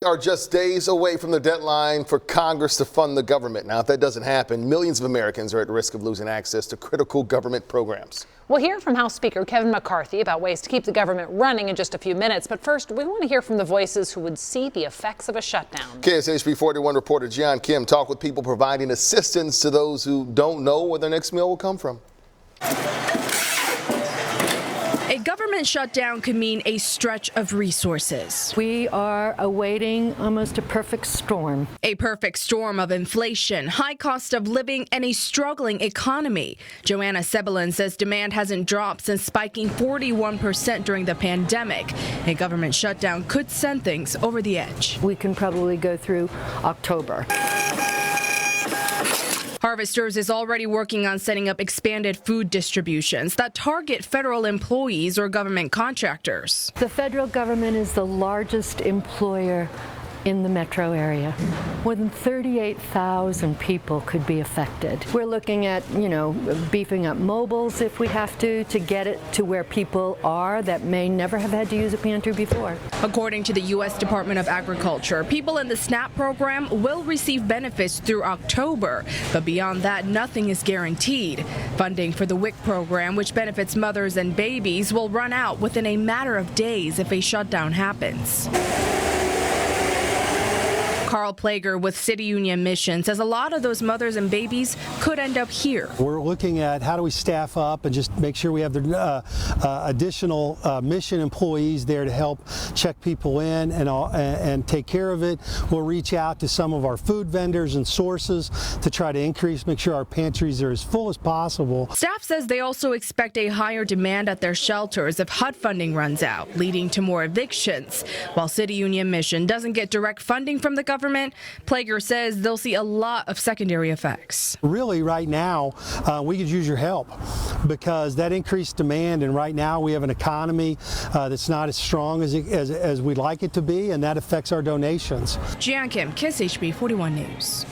We are just days away from the deadline for Congress to fund the government. Now, if that doesn't happen, millions of Americans are at risk of losing access to critical government programs. We'll hear from House Speaker Kevin McCarthy about ways to keep the government running in just a few minutes. But first, we want to hear from the voices who would see the effects of a shutdown. KSHB 41 reporter Jian Kim talked with people providing assistance to those who don't know where their next meal will come from. A government shutdown could mean a stretch of resources. We are awaiting almost a perfect storm. A perfect storm of inflation, high cost of living, and a struggling economy. Joanna Sebelin says demand hasn't dropped since spiking 41% during the pandemic. A government shutdown could send things over the edge. We can probably go through October. Harvesters is already working on setting up expanded food distributions that target federal employees or government contractors. The federal government is the largest employer in the metro area. More than 38,000 people could be affected. We're looking at, beefing up mobiles if we have to get it to where people are that may never have had to use a pantry before. According to the U.S. Department of Agriculture, people in the SNAP program will receive benefits through October, but beyond that, nothing is guaranteed. Funding for the WIC program, which benefits mothers and babies, will run out within a matter of days if a shutdown happens. Carl Plager with City Union Mission says a lot of those mothers and babies could end up here. We're looking at how do we staff up and just make sure we have the additional mission employees there to help check people in and take care of it. We'll reach out to some of our food vendors and sources to try to make sure our pantries are as full as possible. Staff says they also expect a higher demand at their shelters if HUD funding runs out, leading to more evictions. While City Union Mission doesn't get direct funding from the government, Plager says they'll see a lot of secondary effects. Really, right now, we could use your help because that increased demand, and right now we have an economy that's not as strong as we'd like it to be, and that affects our donations. Jian Kim, KSHB 41 News.